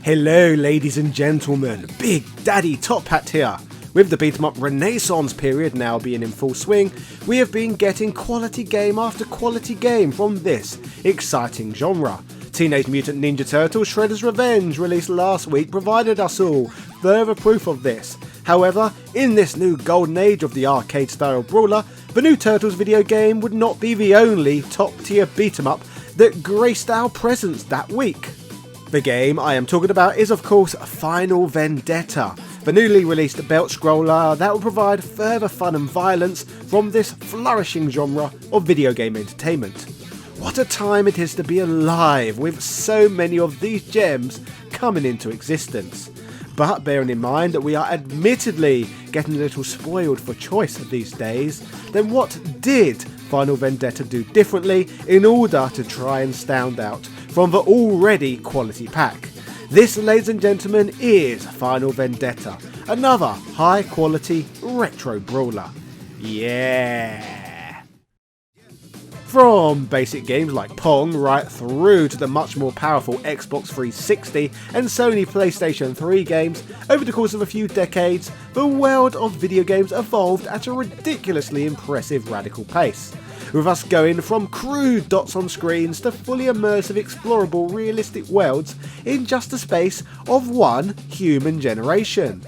Hello ladies and gentlemen, Big Daddy Top Hat here. With the beat 'em up renaissance period now being in full swing, we have been getting quality game after quality game from this exciting genre. Teenage Mutant Ninja Turtles Shredder's Revenge, released last week, provided us all further proof of this. However, in this new golden age of the arcade style brawler, the new Turtles video game would not be the only top tier beat 'em up that graced our presence that week. The game I am talking about is of course Final Vendetta, the newly released belt scroller that will provide further fun and violence from this flourishing genre of video game entertainment. What a time it is to be alive with so many of these gems coming into existence. But bearing in mind that we are admittedly getting a little spoiled for choice these days, then what did Final Vendetta do differently in order to try and stand out from the already quality pack? This, ladies and gentlemen, is Final Vendetta, another high quality retro brawler. Yeah! From basic games like Pong right through to the much more powerful Xbox 360 and Sony PlayStation 3 games, over the course of a few decades, the world of video games evolved at a ridiculously impressive radical pace, with us going from crude dots on screens to fully immersive explorable realistic worlds in just the space of one human generation.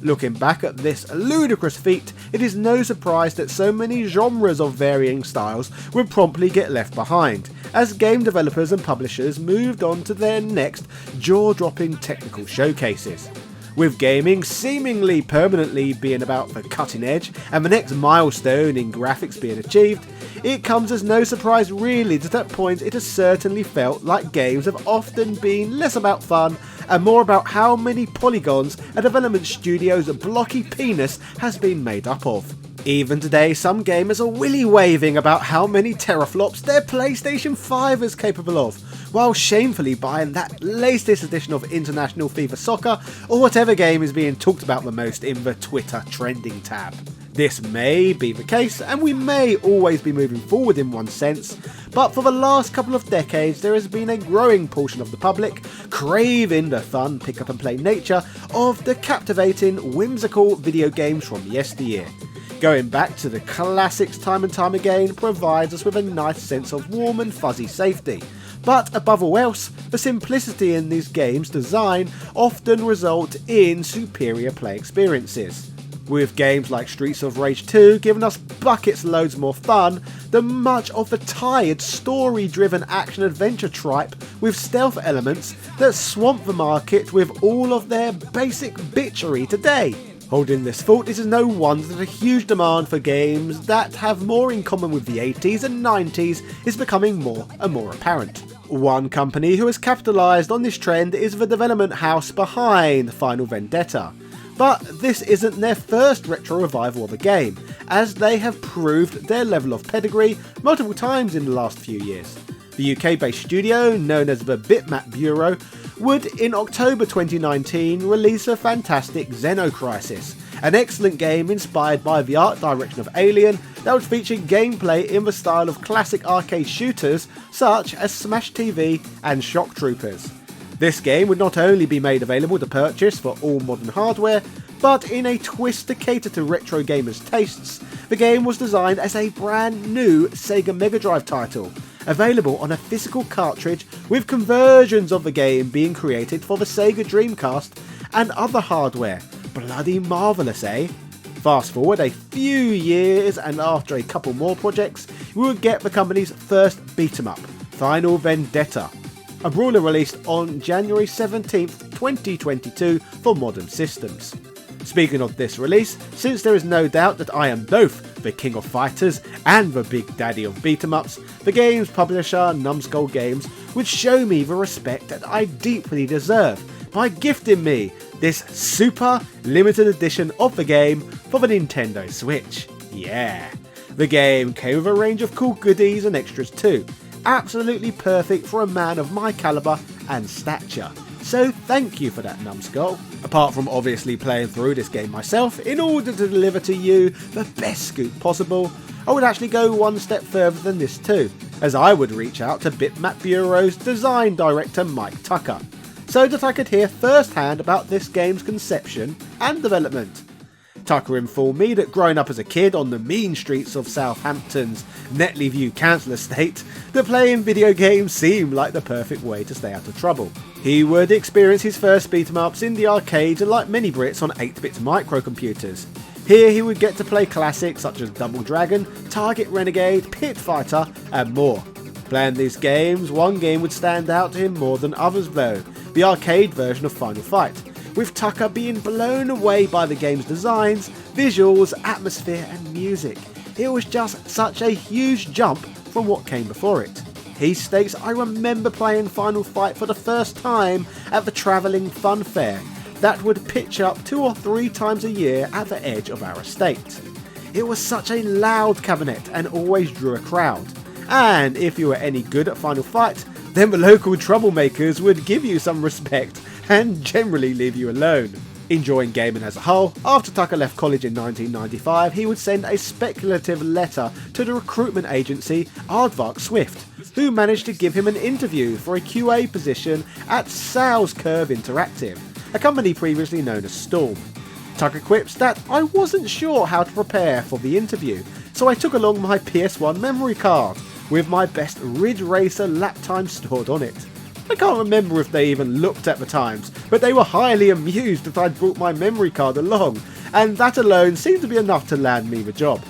Looking back at this ludicrous feat, it is no surprise that so many genres of varying styles would promptly get left behind, as game developers and publishers moved on to their next jaw-dropping technical showcases. With gaming seemingly permanently being about the cutting edge and the next milestone in graphics being achieved, it comes as no surprise really that at points it has certainly felt like games have often been less about fun and more about how many polygons a development studio's blocky penis has been made up of. Even today, some gamers are willy-waving about how many teraflops their PlayStation 5 is capable of, while shamefully buying that latest edition of International FIFA Soccer or whatever game is being talked about the most in the Twitter trending tab. This may be the case, and we may always be moving forward in one sense, but for the last couple of decades there has been a growing portion of the public craving the fun pick up and play nature of the captivating, whimsical video games from yesteryear. Going back to the classics time and time again provides us with a nice sense of warm and fuzzy safety. But above all else, the simplicity in these games' design often result in superior play experiences. With games like Streets of Rage 2 giving us buckets loads more fun than much of the tired story-driven action-adventure tripe with stealth elements that swamp the market with all of their basic bitchery today. Holding this thought, it is no wonder that a huge demand for games that have more in common with the 80s and 90s is becoming more and more apparent. One company who has capitalised on this trend is the development house behind Final Vendetta. But this isn't their first retro revival of a game, as they have proved their level of pedigree multiple times in the last few years. The UK-based studio, known as the Bitmap Bureau, would in October 2019 release a fantastic Xenocrisis, an excellent game inspired by the art direction of Alien that would feature gameplay in the style of classic arcade shooters such as Smash TV and Shock Troopers. This game would not only be made available to purchase for all modern hardware, but in a twist to cater to retro gamers' tastes, the game was designed as a brand new Sega Mega Drive title, available on a physical cartridge with conversions of the game being created for the Sega Dreamcast and other hardware. Bloody marvellous, eh? Fast forward a few years and after a couple more projects, we would get the company's first beat 'em up, Final Vendetta, a brawler released on January 17th, 2022 for modern systems. Speaking of this release, since there is no doubt that I am both the king of fighters and the big daddy of beat 'em ups, the game's publisher Numskull Games would show me the respect that I deeply deserve by gifting me this super limited edition of the game for the Nintendo Switch. Yeah! The game came with a range of cool goodies and extras too, absolutely perfect for a man of my calibre and stature. So thank you for that, Numskull. Apart from obviously playing through this game myself, in order to deliver to you the best scoop possible, I would actually go one step further than this too, as I would reach out to Bitmap Bureau's design director Mike Tucker. so that I could hear firsthand about this game's conception and development. Tucker informed me that growing up as a kid on the mean streets of Southampton's Netley View council estate, that playing video games seemed like the perfect way to stay out of trouble. He would experience his first beat-em-ups in the arcade like many Brits on 8-bit microcomputers. Here he would get to play classics such as TheBlueDragon, Target Renegade, Pit Fighter and more. Playing these games, one game would stand out to him more than others though, the arcade version of Final Fight, with Tucker being blown away by the game's designs, visuals, atmosphere and music. It was just such a huge jump from what came before it. He states, "I remember playing Final Fight for the first time at the travelling fun fair that would pitch up 2 or 3 times a year at the edge of our estate. It was such a loud cabinet and always drew a crowd. And if you were any good at Final Fight, then the local troublemakers would give you some respect and generally leave you alone." Enjoying gaming as a whole, after Tucker left college in 1995, he would send a speculative letter to the recruitment agency Aardvark Swift, who managed to give him an interview for a QA position at Sales Curve Interactive, a company previously known as Storm. Tucker quips that, "I wasn't sure how to prepare for the interview, so I took along my PS1 memory card, with my best Ridge Racer lap time stored on it. I can't remember if they even looked at the times, but they were highly amused that I'd brought my memory card along, and that alone seemed to be enough to land me the job.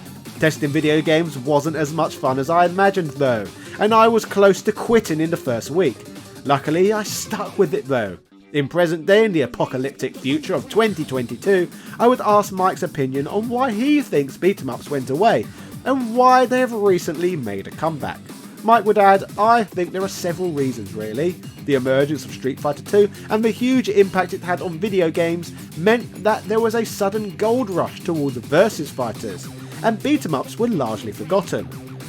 Testing video games wasn't as much fun as I imagined though, and I was close to quitting in the first week. Luckily, I stuck with it though. In present day, in the apocalyptic future of 2022, I would ask Mike's opinion on why he thinks beat-em-ups went away, and why they have recently made a comeback. Mike would add, "I think there are several reasons really. The emergence of Street Fighter 2 and the huge impact it had on video games meant that there was a sudden gold rush towards versus fighters, and beat-em-ups were largely forgotten.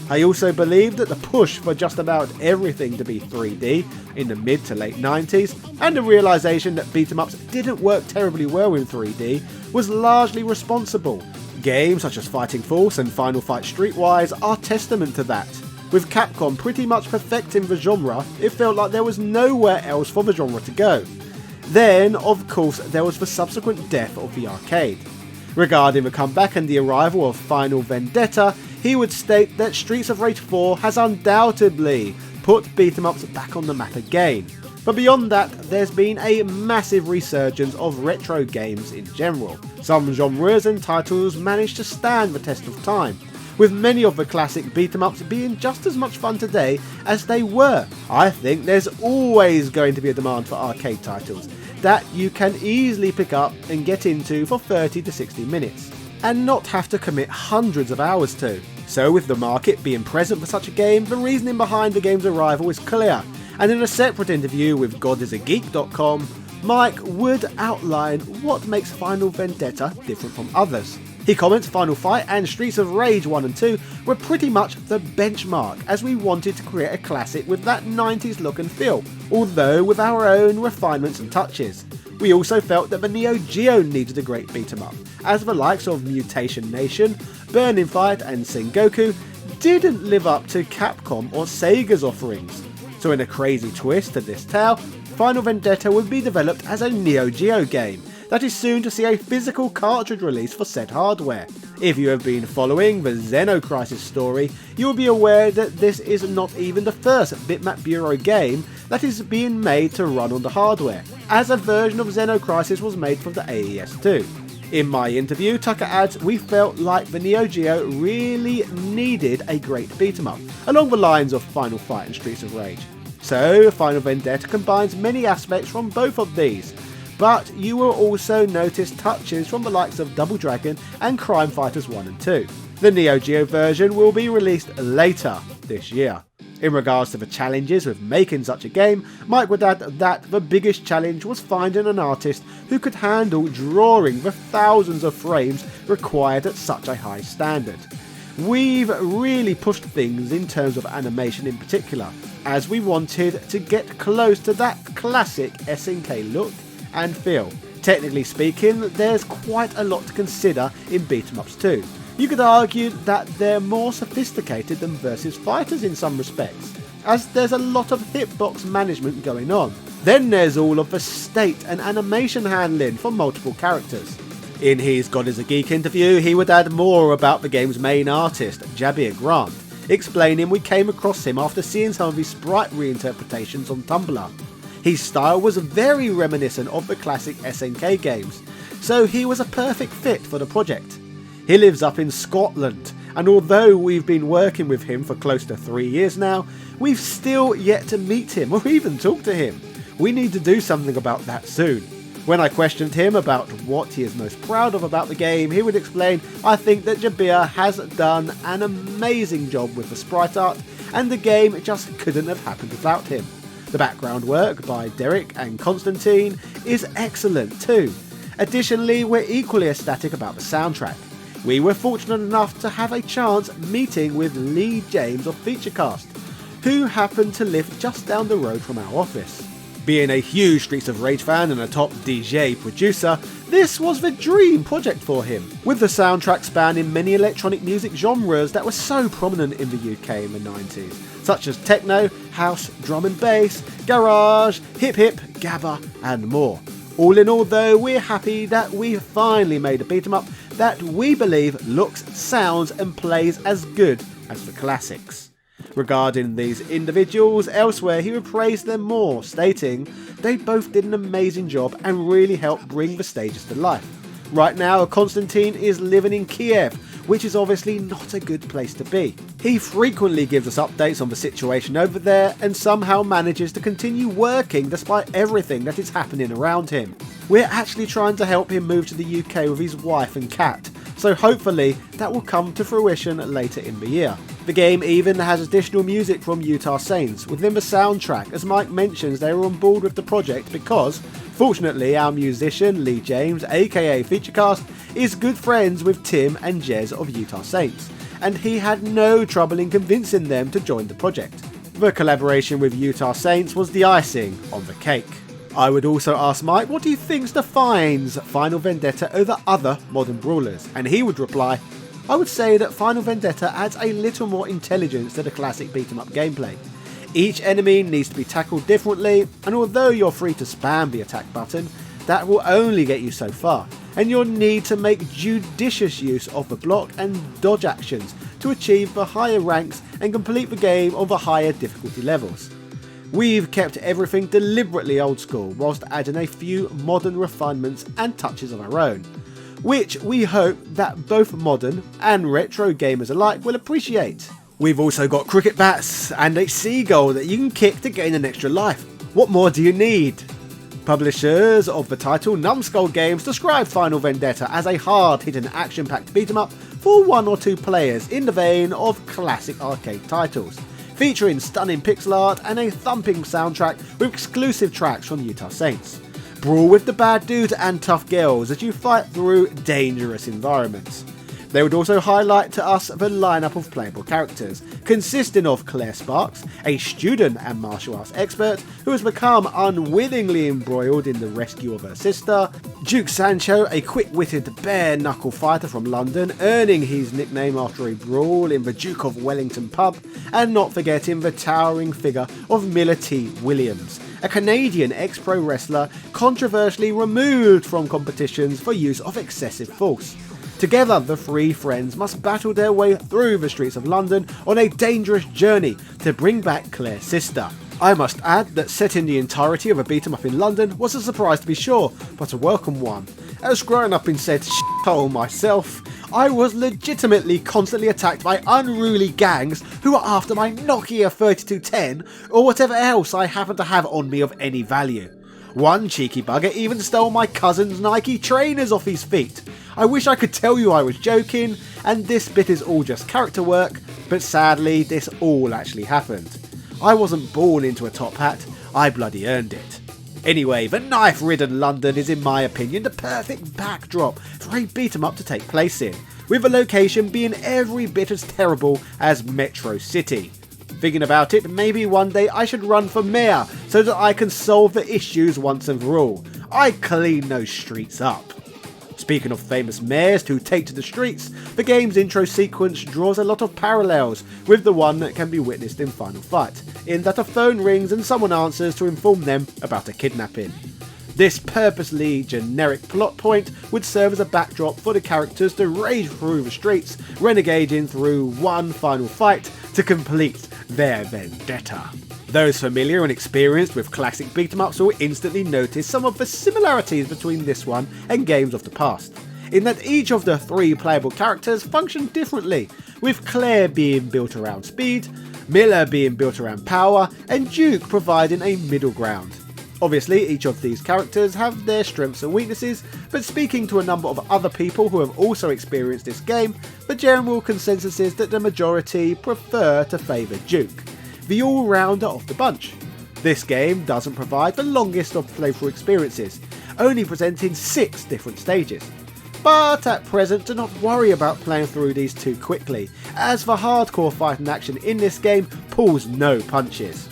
I also believe that the push for just about everything to be 3D in the mid to late 90s, and the realisation that beat-em-ups didn't work terribly well in 3D, was largely responsible. Games such as Fighting Force and Final Fight Streetwise are testament to that. With Capcom pretty much perfecting the genre, it felt like there was nowhere else for the genre to go. Then, of course, there was the subsequent death of the arcade. Regarding the comeback and the arrival of Final Vendetta, he would state that Streets of Rage 4 has undoubtedly put beat-em-ups back on the map again. But beyond that, there's been a massive resurgence of retro games in general. Some genres and titles managed to stand the test of time, with many of the classic beat-em-ups being just as much fun today as they were. I think there's always going to be a demand for arcade titles that you can easily pick up and get into for 30 to 60 minutes, and not have to commit hundreds of hours to. So with the market being present for such a game, the reasoning behind the game's arrival is clear, and in a separate interview with godisageek.com, Mike would outline what makes Final Vendetta different from others. He comments Final Fight and Streets of Rage 1 and 2 were pretty much the benchmark, as we wanted to create a classic with that 90s look and feel, although with our own refinements and touches. We also felt that the Neo Geo needed a great beat-em-up, as the likes of Mutation Nation, Burning Fight and Sengoku didn't live up to Capcom or Sega's offerings. So in a crazy twist to this tale, Final Vendetta would be developed as a Neo Geo game that is soon to see a physical cartridge release for said hardware. If you have been following the Xenocrisis story, you will be aware that this is not even the first Bitmap Bureau game that is being made to run on the hardware, as a version of Xenocrisis was made for the AES too. In my interview, Tucker adds, "We felt like the Neo Geo really needed a great beat-em-up, along the lines of Final Fight and Streets of Rage. So Final Vendetta combines many aspects from both of these, but you will also notice touches from the likes of Double Dragon and Crime Fighters 1 and 2. The Neo Geo version will be released later this year." In regards to the challenges with making such a game, Mike would add that the biggest challenge was finding an artist who could handle drawing the thousands of frames required at such a high standard. We've really pushed things in terms of animation in particular, as we wanted to get close to that classic SNK look and feel. Technically speaking, there's quite a lot to consider in beat-em-ups too. You could argue that they're more sophisticated than versus fighters in some respects, as there's a lot of hitbox management going on. Then there's all of the state and animation handling for multiple characters. In his God is a Geek interview, he would add more about the game's main artist, Jabir Grant, explaining we came across him after seeing some of his sprite reinterpretations on Tumblr. His style was very reminiscent of the classic SNK games, so he was a perfect fit for the project. He lives up in Scotland, and although we've been working with him for close to 3 years now, we've still yet to meet him or even talk to him. We need to do something about that soon. When I questioned him about what he is most proud of about the game, he would explain, I think that Jabir has done an amazing job with the sprite art, and the game just couldn't have happened without him. The background work by Derek and Constantine is excellent too. Additionally, we're equally ecstatic about the soundtrack. We were fortunate enough to have a chance meeting with Lee James of Featurecast, who happened to live just down the road from our office. Being a huge Streets of Rage fan and a top DJ producer, this was the dream project for him, with the soundtrack spanning many electronic music genres that were so prominent in the UK in the 90s, such as techno, house, drum and bass, garage, hip-hip, gabba and more. All in all though, we're happy that we finally made a beat-em-up that we believe looks, sounds and plays as good as the classics. Regarding these individuals, elsewhere he would praise them more, stating, they both did an amazing job and really helped bring the stages to life. Right now, Constantine is living in Kiev, which is obviously not a good place to be. He frequently gives us updates on the situation over there and somehow manages to continue working despite everything that is happening around him. We're actually trying to help him move to the UK with his wife and cat, so hopefully that will come to fruition later in the year. The game even has additional music from Utah Saints within the soundtrack, as Mike mentions they were on board with the project because, fortunately, our musician Lee James, aka Featurecast, is good friends with Tim and Jez of Utah Saints, and he had no trouble in convincing them to join the project. The collaboration with Utah Saints was the icing on the cake. I would also ask Mike what he thinks defines Final Vendetta over other modern brawlers, and he would reply, I would say that Final Vendetta adds a little more intelligence to the classic beat-em-up gameplay. Each enemy needs to be tackled differently, and although you're free to spam the attack button, that will only get you so far, and you'll need to make judicious use of the block and dodge actions to achieve the higher ranks and complete the game on the higher difficulty levels. We've kept everything deliberately old school whilst adding a few modern refinements and touches of our own, which we hope that both modern and retro gamers alike will appreciate. We've also got cricket bats and a seagull that you can kick to gain an extra life. What more do you need? Publishers of the title Numskull Games described Final Vendetta as a hard-hitting action-packed beat-em-up for 1 or 2 players in the vein of classic arcade titles, featuring stunning pixel art and a thumping soundtrack with exclusive tracks from Utah Saints. Brawl with the bad dudes and tough girls as you fight through dangerous environments. They would also highlight to us the lineup of playable characters, consisting of Claire Sparks, a student and martial arts expert who has become unwittingly embroiled in the rescue of her sister, Duke Sancho, a quick-witted bare-knuckle fighter from London, earning his nickname after a brawl in the Duke of Wellington pub, and not forgetting the towering figure of Miller T. Williams, a Canadian ex-pro wrestler controversially removed from competitions for use of excessive force. Together, the 3 friends must battle their way through the streets of London on a dangerous journey to bring back Claire's sister. I must add that setting the entirety of a beat-em-up in London was a surprise to be sure, but a welcome one. As growing up in said shithole myself, I was legitimately constantly attacked by unruly gangs who were after my Nokia 3210 or whatever else I happened to have on me of any value. One cheeky bugger even stole my cousin's Nike trainers off his feet. I wish I could tell you I was joking, and this bit is all just character work, but sadly this all actually happened. I wasn't born into a top hat, I bloody earned it. Anyway, the knife-ridden London is in my opinion the perfect backdrop for a beat-em-up to take place in, with the location being every bit as terrible as Metro City. Thinking about it, maybe one day I should run for mayor so that I can solve the issues once and for all. I clean those streets up. Speaking of famous mayors who take to the streets, the game's intro sequence draws a lot of parallels with the one that can be witnessed in Final Fight, in that a phone rings and someone answers to inform them about a kidnapping. This purposely generic plot point would serve as a backdrop for the characters to rage through the streets, renegading through one final fight to complete their vendetta. Those familiar and experienced with classic beat-em-ups will instantly notice some of the similarities between this one and games of the past, in that each of the 3 playable characters function differently, with Claire being built around speed, Miller being built around power, and Duke providing a middle ground. Obviously, each of these characters have their strengths and weaknesses, but speaking to a number of other people who have also experienced this game, the general consensus is that the majority prefer to favour Duke, the all-rounder of the bunch. This game doesn't provide the longest of playthrough experiences, only presenting 6 different stages. But at present, do not worry about playing through these too quickly, as the hardcore fighting action in this game pulls no punches.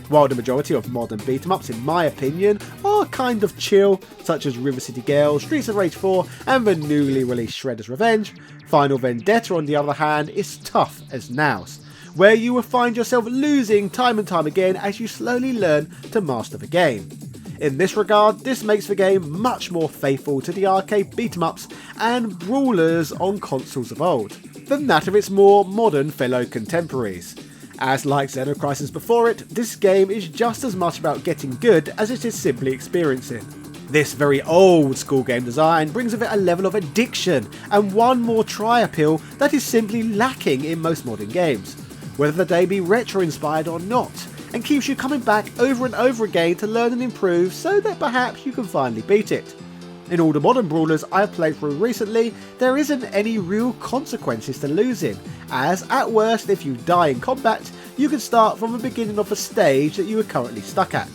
While the majority of modern beat-em-ups, in my opinion, are kind of chill, such as River City Girls, Streets of Rage 4 and the newly released Shredder's Revenge, Final Vendetta on the other hand is tough as nails, where you will find yourself losing time and time again as you slowly learn to master the game. In this regard, this makes the game much more faithful to the arcade beat-em-ups and brawlers on consoles of old, than that of its more modern fellow contemporaries. As like Xenocrisis before it, this game is just as much about getting good as it is simply experiencing. This very old school game design brings with it a level of addiction and one more try appeal that is simply lacking in most modern games, whether they be retro inspired or not, and keeps you coming back over and over again to learn and improve so that perhaps you can finally beat it. In all the modern brawlers I've played through recently, there isn't any real consequences to losing, as at worst if you die in combat, you can start from the beginning of a stage that you are currently stuck at.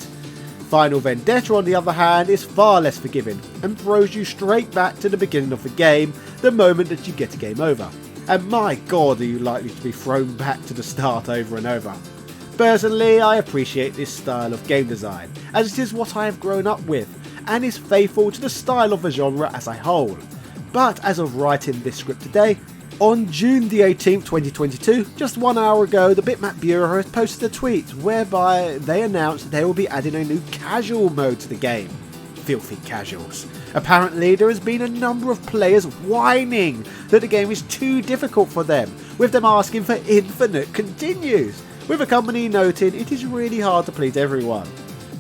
Final Vendetta on the other hand is far less forgiving, and throws you straight back to the beginning of the game the moment that you get a game over. And my god are you likely to be thrown back to the start over and over. Personally, I appreciate this style of game design, as it is what I have grown up with, and is faithful to the style of the genre as a whole. But as of writing this script today, on June the 18th 2022, just 1 hour ago, the Bitmap Bureau has posted a tweet whereby they announced they will be adding a new casual mode to the game. Filthy casuals. Apparently there has been a number of players whining that the game is too difficult for them, with them asking for infinite continues, with the company noting it is really hard to please everyone.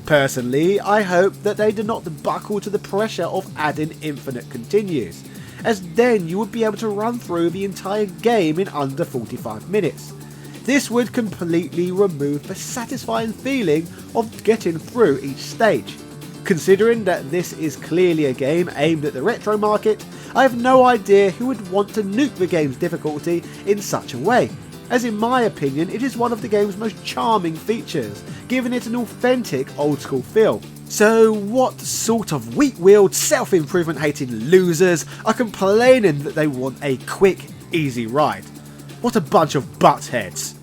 Personally, I hope that they do not buckle to the pressure of adding infinite continues, as then you would be able to run through the entire game in under 45 minutes. This would completely remove the satisfying feeling of getting through each stage. Considering that this is clearly a game aimed at the retro market, I have no idea who would want to nuke the game's difficulty in such a way, as in my opinion it is one of the game's most charming features, giving it an authentic old school feel. So what sort of weak-willed, self-improvement hating losers are complaining that they want a quick, easy ride? What a bunch of buttheads.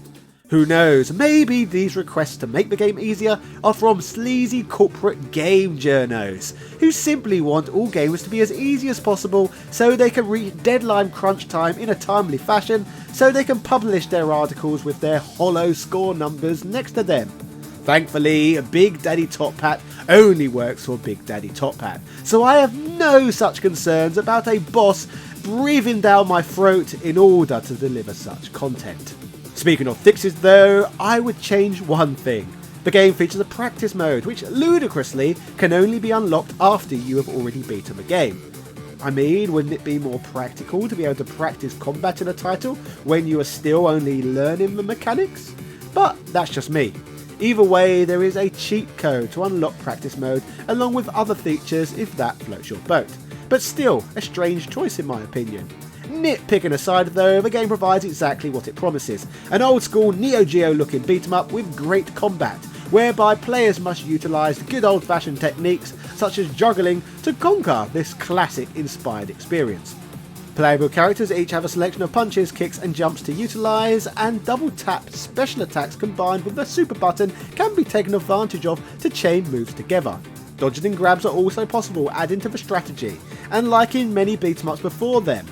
Who knows, maybe these requests to make the game easier are from sleazy corporate game journos, who simply want all games to be as easy as possible so they can reach deadline crunch time in a timely fashion, so they can publish their articles with their hollow score numbers next to them. Thankfully, Big Daddy Top Hat only works for Big Daddy Top Hat, so I have no such concerns about a boss breathing down my throat in order to deliver such content. Speaking of fixes though, I would change one thing. The game features a practice mode, which ludicrously can only be unlocked after you have already beaten the game. I mean, wouldn't it be more practical to be able to practice combat in a title when you are still only learning the mechanics? But that's just me. Either way, there is a cheat code to unlock practice mode along with other features if that floats your boat. But still, a strange choice in my opinion. Nitpicking aside though, the game provides exactly what it promises, an old school Neo Geo looking beat 'em up with great combat, whereby players must utilise good old fashioned techniques such as juggling to conquer this classic inspired experience. Playable characters each have a selection of punches, kicks and jumps to utilise, and double tap special attacks combined with the super button can be taken advantage of to chain moves together. Dodging and grabs are also possible, adding to the strategy, and like in many beat-em-ups before them,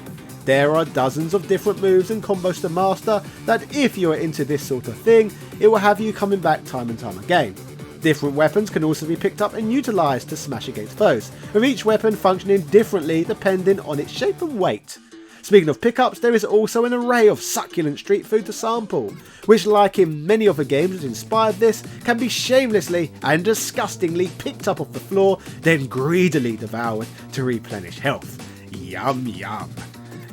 there are dozens of different moves and combos to master that if you are into this sort of thing, it will have you coming back time and time again. Different weapons can also be picked up and utilised to smash against foes, with each weapon functioning differently depending on its shape and weight. Speaking of pickups, there is also an array of succulent street food to sample, which like in many other games that inspired this, can be shamelessly and disgustingly picked up off the floor, then greedily devoured to replenish health. Yum yum.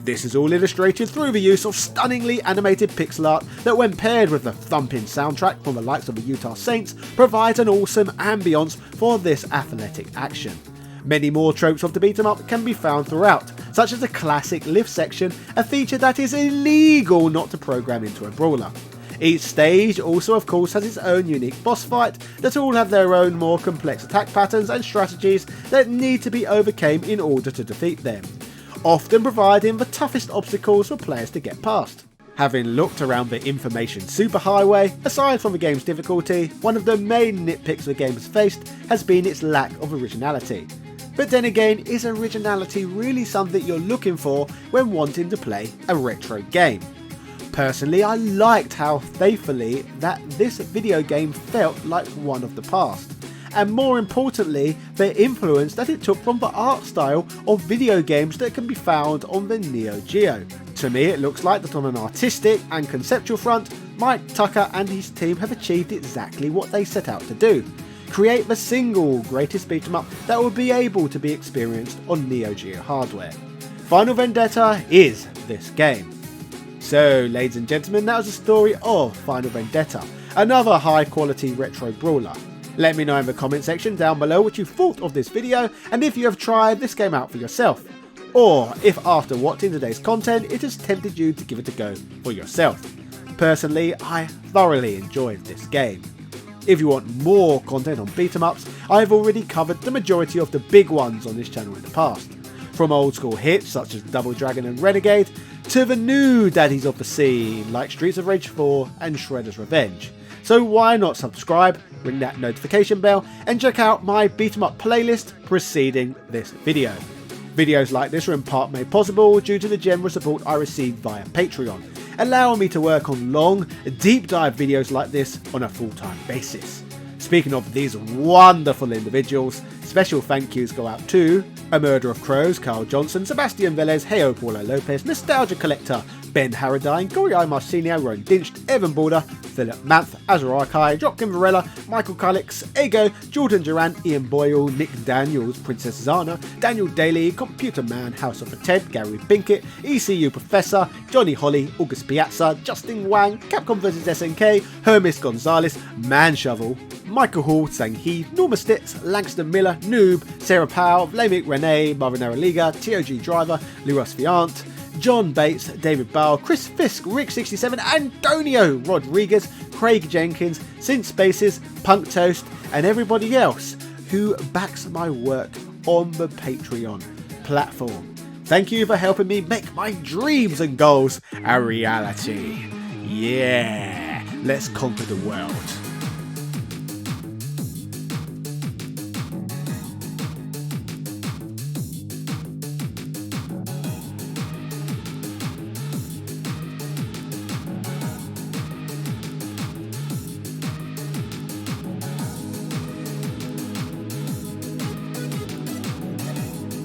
This is all illustrated through the use of stunningly animated pixel art that, when paired with the thumping soundtrack from the likes of the Utah Saints, provides an awesome ambience for this athletic action. Many more tropes of the beat 'em up can be found throughout, such as the classic lift section, a feature that is illegal not to program into a brawler. Each stage also of course has its own unique boss fight that all have their own more complex attack patterns and strategies that need to be overcome in order to defeat them, often providing the toughest obstacles for players to get past. Having looked around the information superhighway, aside from the game's difficulty, one of the main nitpicks the game has faced has been its lack of originality. But then again, is originality really something you're looking for when wanting to play a retro game? Personally, I liked how faithfully that this video game felt like one of the past, and more importantly, the influence that it took from the art style of video games that can be found on the Neo Geo. To me, it looks like that on an artistic and conceptual front, Mike Tucker and his team have achieved exactly what they set out to do: create the single greatest beat 'em up that will be able to be experienced on Neo Geo hardware. Final Vendetta is this game. So, ladies and gentlemen, that was the story of Final Vendetta, another high quality retro brawler. Let me know in the comment section down below what you thought of this video and if you have tried this game out for yourself, or if after watching today's content it has tempted you to give it a go for yourself. Personally, I thoroughly enjoyed this game. If you want more content on beat 'em ups, I have already covered the majority of the big ones on this channel in the past, from old school hits such as TheBlueDragon and Renegade, to the new daddies of the scene like Streets of Rage 4 and Shredder's Revenge. So why not subscribe, ring that notification bell, and check out my beat 'em up playlist preceding this video. Videos like this are in part made possible due to the generous support I received via Patreon, allowing me to work on long, deep dive videos like this on a full-time basis. Speaking of these wonderful individuals, special thank yous go out to A Murder of Crows, Carl Johnson, Sebastian Velez, Heyo Paulo Lopez, Nostalgia Collector, Ben Harradine, Goriai Marcinio, Ron Dinched, Evan Border, Philip Manth, Azure Archive, Joaquin Varela, Michael Calix, Ego, Jordan Durant, Ian Boyle, Nick Daniels, Princess Zana, Daniel Daly, Computer Man, House of the Ted, Gary Binkett, ECU Professor, Johnny Holly, August Piazza, Justin Wang, Capcom vs SNK, Hermes Gonzalez, Man Shovel, Michael Hall, Sang He, Norma Stitz, Langston Miller, Noob, Sarah Powell, Vlamik Renee, Marinara Liga, TOG Driver, Luras Fiant, John Bates, David Bauer, Chris Fisk, Rick67, Antonio Rodriguez, Craig Jenkins, Synth Spaces, Punk Toast, and everybody else who backs my work on the Patreon platform. Thank you for helping me make my dreams and goals a reality. Yeah, let's conquer the world.